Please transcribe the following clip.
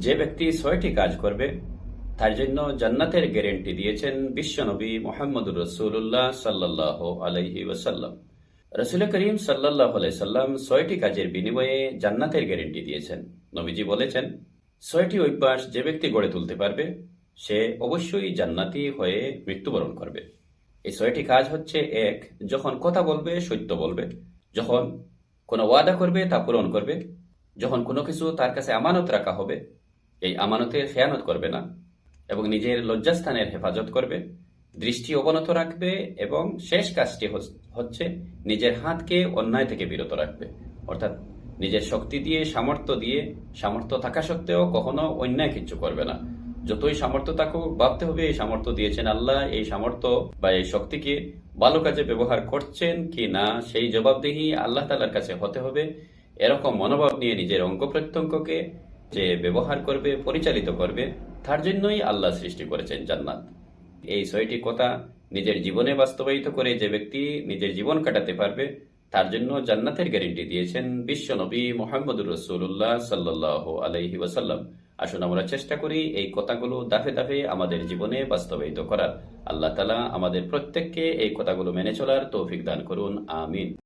যে ব্যক্তি ৬টি কাজ করবে তার জন্য জান্নাতের গ্যারান্টি দিয়েছেন বিশ্বনবী মুহাম্মদুর রাসূলুল্লাহ সাল্লাল্লাহু আলাইহি ওয়াসাল্লাম। রাসূল করিম সাল্লাল্লাহু আলাইহি সাল্লাম ৬টি কাজের বিনিময়ে জান্নাতের গ্যারান্টি দিয়েছেন। নবীজি বলেছেন, ৬টি অভ্যাস যে ব্যক্তি গড়ে তুলতে পারবে সে অবশ্যই জান্নাতি হয়ে মৃত্যুবরণ করবে। এই ৬টি কাজ হচ্ছে: ১. যখন কথা বলবে সত্য বলবে, যখন কোনো ওয়াদা করবে তা পূরণ করবে, যখন কোনো কিছু তার কাছে আমানত রাখা হবে এই আমানতের খেয়ানত করবে না, এবং নিজের লজ্জাস্থানের হেফাজত করবে, দৃষ্টি অবনত রাখবে, এবং শেষ কাজটি হচ্ছে নিজের হাতকে অন্যায় থেকে বিরত রাখবে। অর্থাৎ নিজের শক্তি দিয়ে, সামর্থ্য থাকা সত্ত্বেও কখনো অন্যায় কিছু করবে না। যতই সামর্থ্য থাকুক, ভাবতে হবে এই সামর্থ্য দিয়েছেন আল্লাহ, এই সামর্থ্য বা এই শক্তিকে ভালো কাজে ব্যবহার করছেন কি না সেই জবাবদিহি আল্লাহ তাআলার কাছে হতে হবে। এরকম মনোভাব নিয়ে নিজের অঙ্গ প্রত্যঙ্গকে যে ব্যবহার করবে, পরিচালিত করবে, তার জন্যই আল্লাহ সৃষ্টি করেছেন জান্নাত। এই ৬টি কথা নিজের জীবনে বাস্তবায়িত করে যে ব্যক্তি নিজের জীবন কাটাতে পারবে তার জন্য জান্নাতের গ্যারান্টি দিয়েছেন বিশ্বনবী মুহাম্মদুর রাসূলুল্লাহ সাল্লাল্লাহু আলাইহি ওয়াসাল্লাম। আসুন আমরা চেষ্টা করি এই কথাগুলো ধাপে ধাপে আমাদের জীবনে বাস্তবায়িত করার। আল্লাহ তাআলা আমাদের প্রত্যেককে এই কথাগুলো মেনে চলার তৌফিক দান করুন। আমিন।